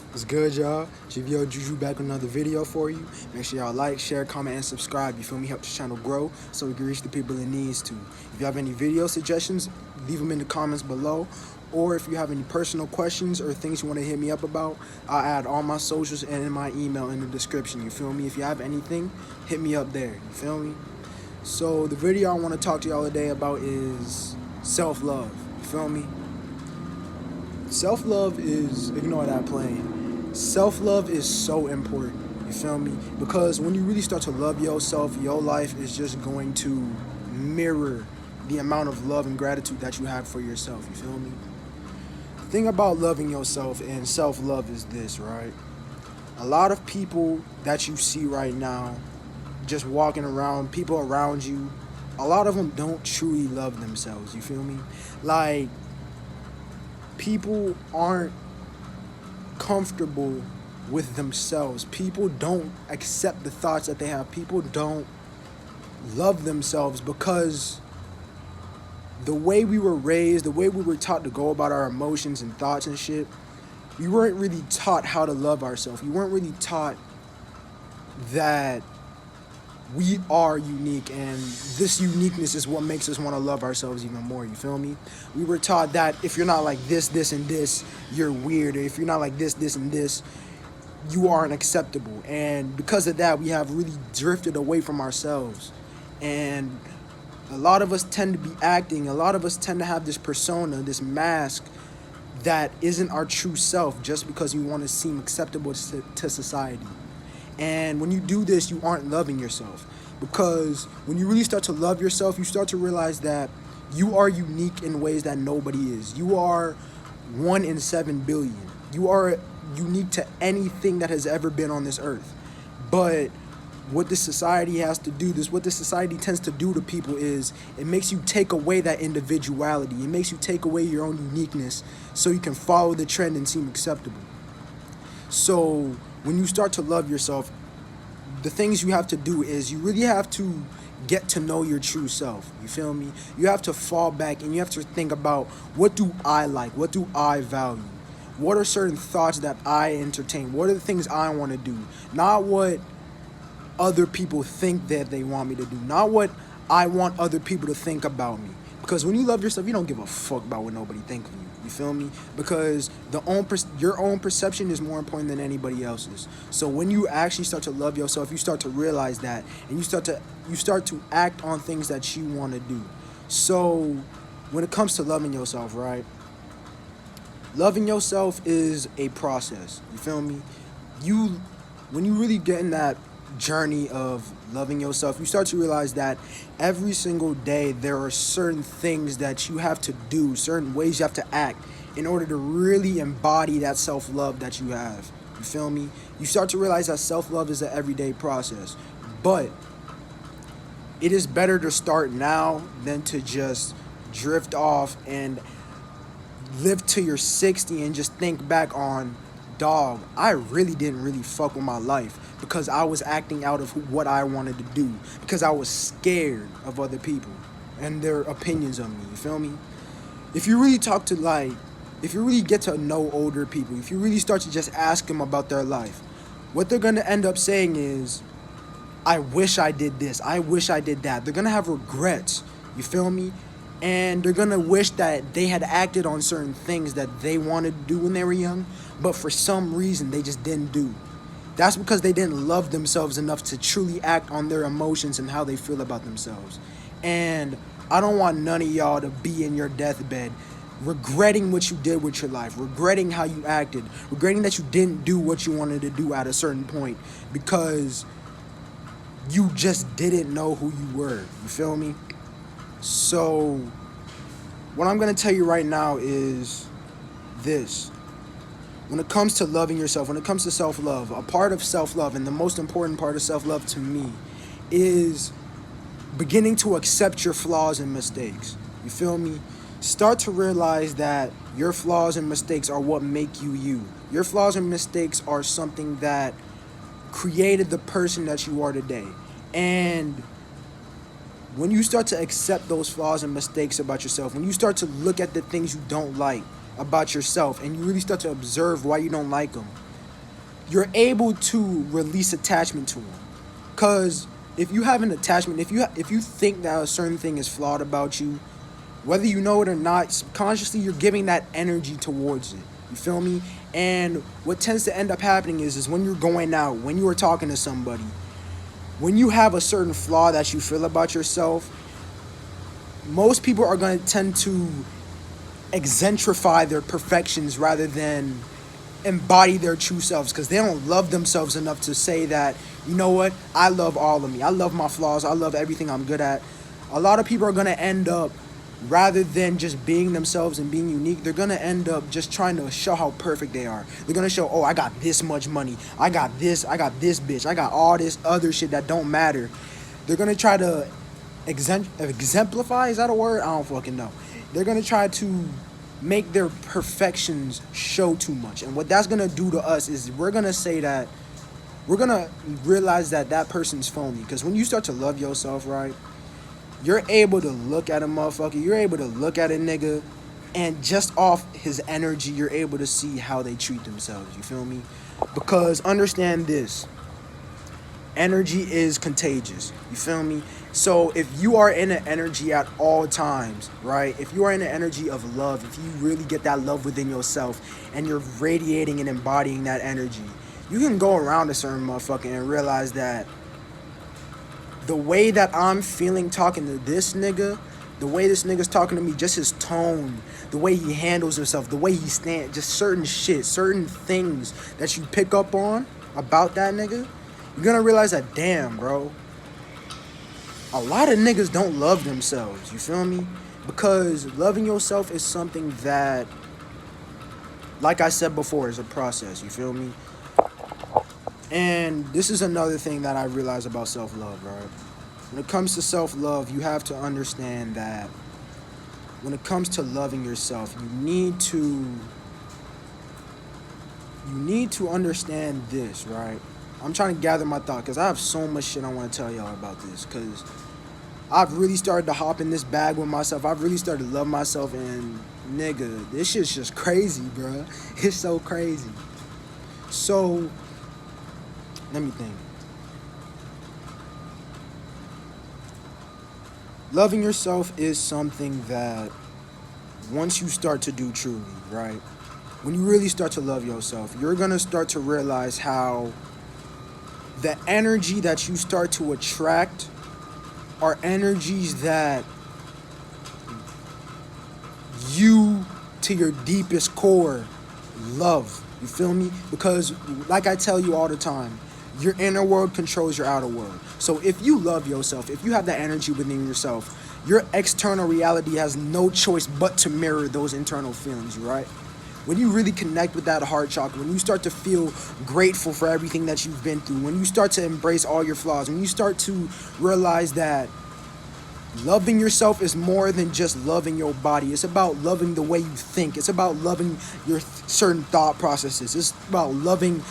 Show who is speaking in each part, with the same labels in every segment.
Speaker 1: What's good, y'all? GVO Juju back with another video for you. Make sure y'all like, share, comment, and subscribe. You feel me? Help this channel grow so we can reach the people it needs to. If you have any video suggestions, leave them in the comments below. Or if you have any personal questions or things you want to hit me up about, I'll add all my socials and in my email in the description. You feel me? If you have anything, hit me up there. You feel me? So the video I want to talk to y'all today about is self-love. You feel me? Self-love is, ignore that plane. Self-love is so important, you feel me? Because when you really start to love yourself, your life is just going to mirror the amount of love and gratitude that you have for yourself, you feel me? The thing about loving yourself and self-love is this, right? A lot of people that you see right now, just walking around, people around you, a lot of them don't truly love themselves, you feel me? Like, people aren't comfortable with themselves. People don't accept the thoughts that they have. People don't love themselves because the way we were raised, the way we were taught to go about our emotions and thoughts and shit, we weren't really taught how to love ourselves. We weren't really taught that we are unique, and this uniqueness is what makes us want to love ourselves even more, you feel me? We were taught that if you're not like this, and this, you're weird, or if you're not like this, and this, you aren't acceptable. And because of that, we have really drifted away from ourselves. And a lot of us tend to be acting, a lot of us tend to have this persona, this mask that isn't our true self just because we want to seem acceptable to society. And when you do this, you aren't loving yourself. Because when you really start to love yourself, you start to realize that you are unique in ways that nobody is. You are 1 in 7 billion. You are unique to anything that has ever been on this earth. But what this society has to do, what this society tends to do to people is it makes you take away that individuality. It makes you take away your own uniqueness so you can follow the trend and seem acceptable. So when you start to love yourself, the things you have to do is you really have to get to know your true self. You feel me? You have to fall back and you have to think about, what do I like? What do I value? What are certain thoughts that I entertain? What are the things I want to do? Not what other people think that they want me to do. Not what I want other people to think about me. Because when you love yourself, you don't give a fuck about what nobody think of you. You feel me? Because your own perception is more important than anybody else's. So when you actually start to love yourself, you start to realize that, and you start to act on things that you want to do. So when it comes to loving yourself, right? Loving yourself is a process. You feel me? When you really get in that journey of loving yourself, you start to realize that every single day there are certain things that you have to do, certain ways you have to act in order to really embody that self-love that you have. You feel me? You start to realize that self-love is an everyday process, but it is better to start now than to just drift off and live till you're 60 and just think back on, dog, I really didn't really fuck with my life because I was acting out of what I wanted to do, because I was scared of other people and their opinions on me, you feel me? If you really if you really get to know older people, if you really start to just ask them about their life, what they're gonna end up saying is, I wish I did this, I wish I did that. They're gonna have regrets, you feel me? And they're gonna wish that they had acted on certain things that they wanted to do when they were young, but for some reason they just didn't do. That's because they didn't love themselves enough to truly act on their emotions and how they feel about themselves. And I don't want none of y'all to be in your deathbed regretting what you did with your life, regretting how you acted, regretting that you didn't do what you wanted to do at a certain point because you just didn't know who you were. You feel me? So what I'm going to tell you right now is this. When it comes to loving yourself, when it comes to self-love, a part of self-love, and the most important part of self-love to me, is beginning to accept your flaws and mistakes. You feel me? Start to realize that your flaws and mistakes are what make you you. Your flaws and mistakes are something that created the person that you are today. And when you start to accept those flaws and mistakes about yourself, when you start to look at the things you don't like about yourself and you really start to observe why you don't like them, you're able to release attachment to them. Cause if you have an attachment, if you think that a certain thing is flawed about you, whether you know it or not, subconsciously you're giving that energy towards it. You feel me? And what tends to end up happening is when you're going out, when you are talking to somebody, when you have a certain flaw that you feel about yourself, most people are going to tend to exemplify their perfections rather than embody their true selves, because they don't love themselves enough to say that, you know what, I love all of me. I love my flaws. I love everything I'm good at. A lot of people are going to end up, rather than just being themselves and being unique, they're going to end up just trying to show how perfect they are. They're going to show, oh, I got this much money. I got this bitch. I got all this other shit that don't matter. They're going to try to exemplify, is that a word? I don't fucking know. They're going to try to make their perfections show too much. And what that's going to do to us is we're going to say that, we're going to realize that that person's phony. Because when you start to love yourself, right, you're able to look at a motherfucker, you're able to look at a nigga, and just off his energy, you're able to see how they treat themselves. You feel me? Because understand this, energy is contagious. You feel me? So if you are in an energy at all times, right? If you are in an energy of love, if you really get that love within yourself and you're radiating and embodying that energy, you can go around a certain motherfucker and realize that the way that I'm feeling talking to this nigga, the way this nigga's talking to me, just his tone, the way he handles himself, the way he stands, just certain shit, certain things that you pick up on about that nigga, you're gonna realize that, damn, bro, a lot of niggas don't love themselves, you feel me? Because loving yourself is something that, like I said before, is a process, you feel me? And this is another thing that I realize about self-love, right? When it comes to self-love, you have to understand that when it comes to loving yourself, you need to understand this, right? I'm trying to gather my thought because I have so much shit I want to tell y'all about this, because I've really started to hop in this bag with myself. I've really started to love myself, and nigga, this shit's just crazy, bro. It's so crazy. So let me think. Loving yourself is something that once you start to do truly, right? When you really start to love yourself, you're going to start to realize how the energy that you start to attract are energies that you, to your deepest core, love. You feel me? Because like I tell you all the time, your inner world controls your outer world. So if you love yourself, if you have that energy within yourself, your external reality has no choice but to mirror those internal feelings, right? When you really connect with that heart chakra, when you start to feel grateful for everything that you've been through, when you start to embrace all your flaws, when you start to realize that loving yourself is more than just loving your body. It's about loving the way you think. It's about loving your certain thought processes. It's about loving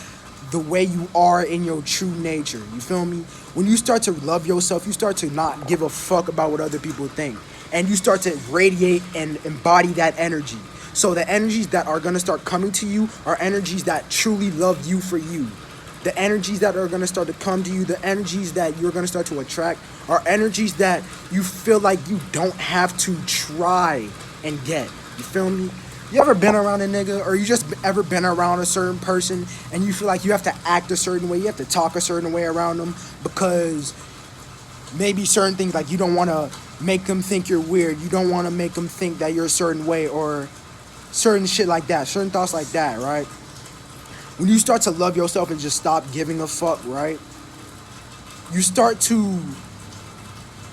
Speaker 1: the way you are in your true nature. You feel me? When you start to love yourself, you start to not give a fuck about what other people think. And you start to radiate and embody that energy. So the energies that are going to start coming to you are energies that truly love you for you. The energies that are going to start to come to you, the energies that you're going to start to attract are energies that you feel like you don't have to try and get. You feel me? You ever been around a nigga, or you just ever been around a certain person and you feel like you have to act a certain way, you have to talk a certain way around them because maybe certain things, like you don't want to make them think you're weird, you don't want to make them think that you're a certain way, or certain shit like that, certain thoughts like that, right? When you start to love yourself and just stop giving a fuck, right? You start to,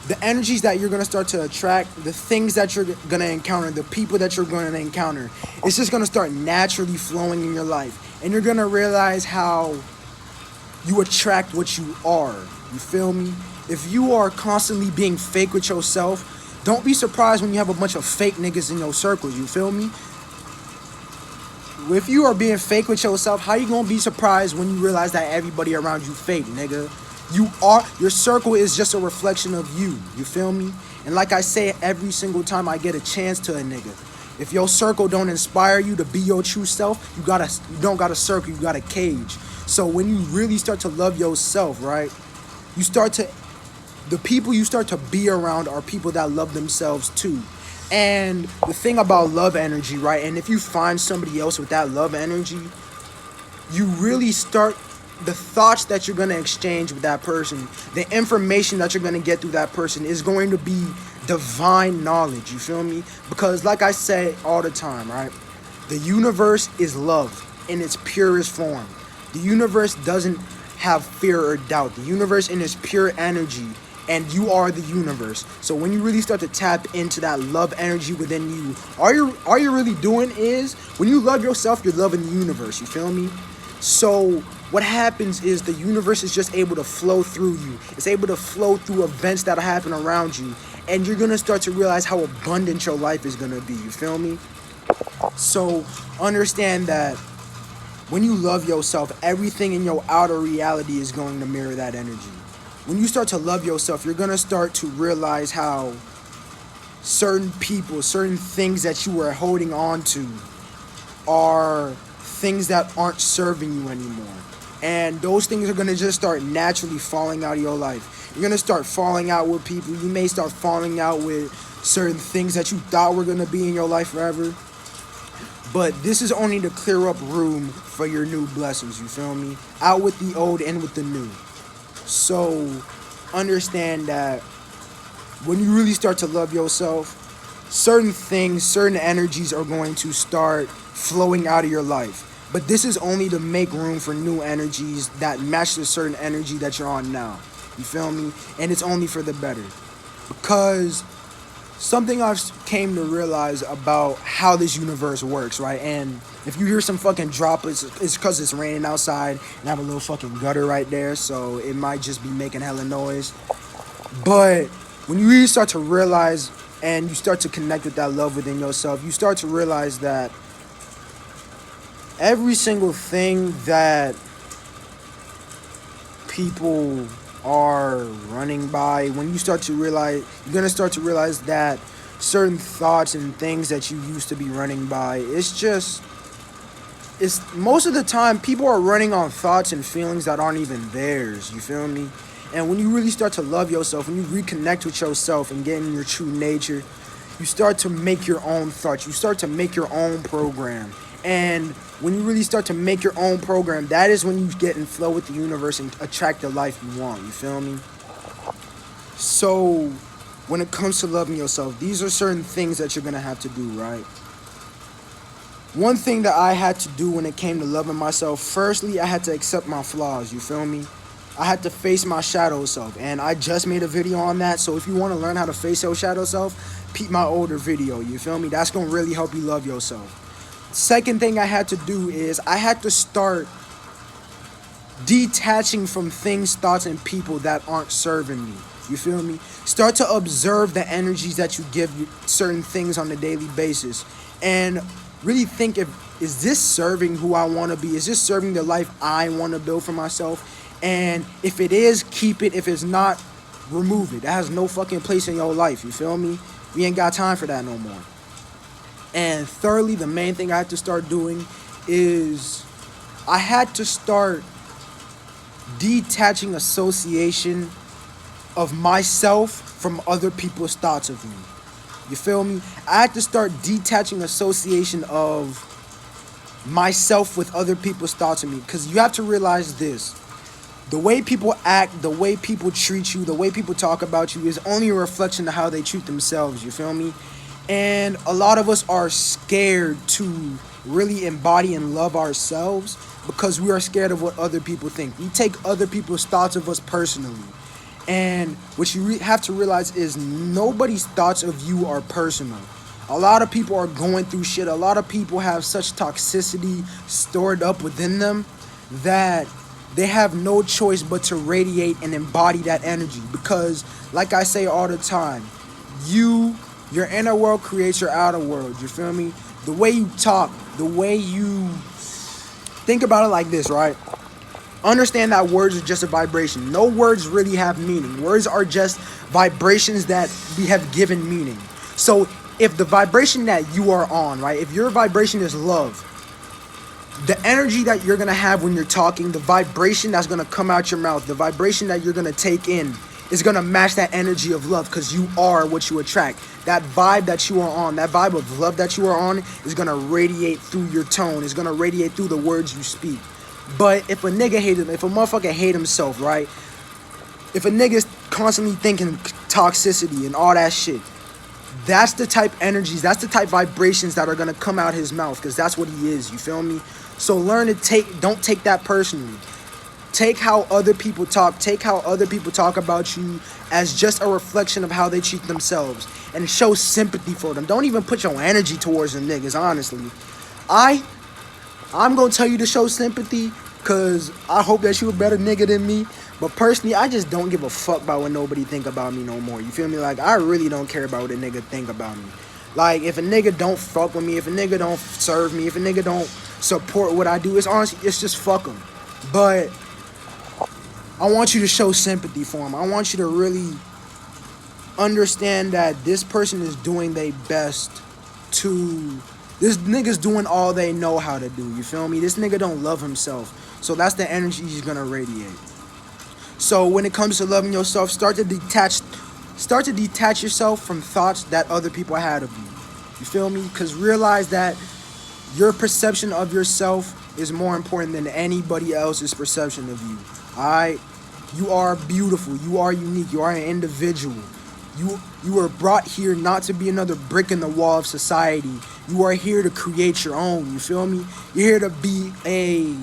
Speaker 1: the energies that you're going to start to attract, the things that you're going to encounter, the people that you're going to encounter, it's just going to start naturally flowing in your life. And you're going to realize how you attract what you are. You feel me? If you are constantly being fake with yourself, don't be surprised when you have a bunch of fake niggas in your circles. You feel me? If you are being fake with yourself, how you gonna be surprised when you realize that everybody around you fake, nigga? Your circle is just a reflection of you. You feel me? And like I say every single time I get a chance to a nigga, If your circle don't inspire you to be your true self, you don't got a circle, you got a cage. So when you really start to love yourself, right? You start to the people you start to be around are people that love themselves too. And the thing about love energy, right? And if you find somebody else with that love energy, you really start the thoughts that you're going to exchange with that person, the information that you're going to get through that person is going to be divine knowledge. You feel me? Because like I say all the time, right? The universe is love in its purest form. The universe doesn't have fear or doubt. The universe in its pure energy, and you are the universe. So when you really start to tap into that love energy within you, all you're really doing is when you love yourself, you're loving the universe. You feel me? So what happens is the universe is just able to flow through you. It's able to flow through events that happen around you, and you're gonna start to realize how abundant your life is gonna be. You feel me? So understand that when you love yourself, everything in your outer reality is going to mirror that energy. When you start to love yourself, you're going to start to realize how certain people, certain things that you were holding on to are things that aren't serving you anymore. And those things are going to just start naturally falling out of your life. You're going to start falling out with people. You may start falling out with certain things that you thought were going to be in your life forever. But this is only to clear up room for your new blessings, you feel me? Out with the old, in with the new. So understand that when you really start to love yourself, certain things, certain energies are going to start flowing out of your life. But this is only to make room for new energies that match the certain energy that you're on now. You feel me? And it's only for the better. Because something I've came to realize about how this universe works, right? And if you hear some fucking droplets, it's because it's raining outside and I have a little fucking gutter right there, so it might just be making hella noise. But when you really start to realize and you start to connect with that love within yourself, you start to realize that every single thing that people are running by, when you start to realize, you're going to start to realize that certain thoughts and things that you used to be running by, it's most of the time people are running on thoughts and feelings that aren't even theirs. You feel me? And when you really start to love yourself, when you reconnect with yourself and get in your true nature, you start to make your own thoughts. You start to make your own program. And when you really start to make your own program, that is when you get in flow with the universe and attract the life you want. You feel me? So when it comes to loving yourself, these are certain things that you're going to have to do, right? One thing that I had to do when it came to loving myself, firstly, I had to accept my flaws. You feel me? I had to face my shadow self, and I just made a video on that. So if you want to learn how to face your shadow self, peep my older video. You feel me? That's going to really help you love yourself. Second thing I had to do is I had to start detaching from things, thoughts, and people that aren't serving me. You feel me? Start to observe the energies that you give certain things on a daily basis and really think, is this serving who I want to be? Is this serving the life I want to build for myself? And if it is, keep it. If it's not, remove it. That has no fucking place in your life. You feel me? We ain't got time for that no more. And thirdly, the main thing I had to start doing is I had to start detaching association of myself from other people's thoughts of me. You feel me? I had to start detaching association of myself with other people's thoughts of me. Because you have to realize this. The way people act, the way people treat you, the way people talk about you is only a reflection of how they treat themselves. You feel me? And a lot of us are scared to really embody and love ourselves because we are scared of what other people think. We take other people's thoughts of us personally. And what you have to realize is nobody's thoughts of you are personal. A lot of people are going through shit. A lot of people have such toxicity stored up within them that they have no choice but to radiate and embody that energy. Because, like I say all the time, your inner world creates your outer world. You feel me? The way you talk, the way you think about it like this, right? Understand that words are just a vibration. No words really have meaning. Words are just vibrations that we have given meaning. So if the vibration that you are on, right, if your vibration is love, the energy that you're going to have when you're talking, the vibration that's going to come out your mouth, the vibration that you're going to take in is going to match that energy of love, because you are what you attract. That vibe that you are on, that vibe of love that you are on is going to radiate through your tone. It's going to radiate through the words you speak. But if a nigga hate him, if a motherfucker hate himself, right? If a nigga's constantly thinking toxicity and all that shit, that's the type energies, that's the type vibrations that are going to come out his mouth, because that's what he is, you feel me? So learn to don't take that personally. Take how other people talk about you as just a reflection of how they treat themselves, and show sympathy for them. Don't even put your energy towards them niggas, honestly. I'm going to tell you to show sympathy, because I hope that you a better nigga than me. But personally, I just don't give a fuck about what nobody think about me no more. You feel me? Like, I really don't care about what a nigga think about me. Like, if a nigga don't fuck with me, if a nigga don't serve me, if a nigga don't support what I do, it's honestly, it's just fuck him. But I want you to show sympathy for him. I want you to really understand that this person is doing their best to... This nigga's doing all they know how to do, you feel me? This nigga don't love himself. So that's the energy he's gonna radiate. So when it comes to loving yourself, start to detach yourself from thoughts that other people had of you. You feel me? Because realize that your perception of yourself is more important than anybody else's perception of you. Alright? You are beautiful. You are unique. You are an individual. You were brought here not to be another brick in the wall of society. You are here to create your own. You feel me? You're here to be a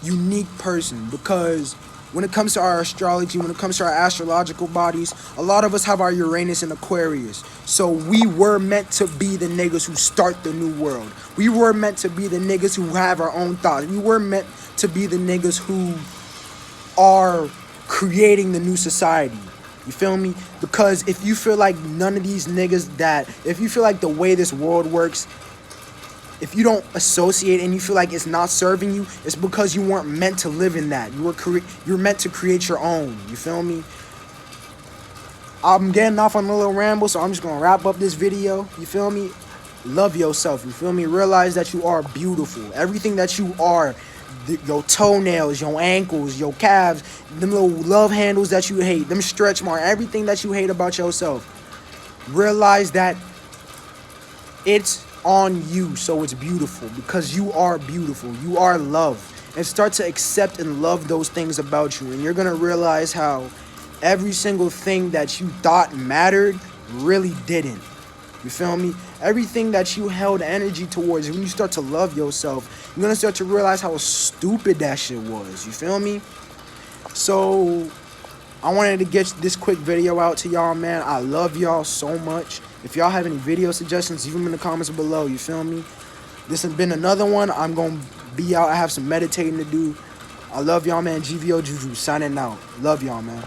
Speaker 1: unique person, because when it comes to our astrology, when it comes to our astrological bodies, a lot of us have our Uranus in Aquarius. So we were meant to be the niggas who start the new world. We were meant to be the niggas who have our own thoughts. We were meant to be the niggas who are creating the new society. You feel me? Because if you feel like none of these niggas if you feel like the way this world works, if you don't associate and you feel like it's not serving you, it's because you weren't meant to live in that. You're meant to create your own. You feel me? I'm getting off on a little ramble, so I'm just going to wrap up this video. You feel me? Love yourself. You feel me? Realize that you are beautiful. Everything that you are, your toenails, your ankles, your calves, them little love handles that you hate, them stretch marks, everything that you hate about yourself. Realize that it's on you, so it's beautiful, because you are beautiful. You are love. And start to accept and love those things about you, and you're gonna realize how every single thing that you thought mattered really didn't. You feel me? Everything that you held energy towards, when you start to love yourself, you're gonna start to realize how stupid that shit was. You feel me? So I wanted to get this quick video out to y'all, man. I love y'all so much. If y'all have any video suggestions, leave them in the comments below. You feel me? This has been another one. I'm going to be out. I have some meditating to do. I love y'all, man. GVO Juju signing out. Love y'all, man.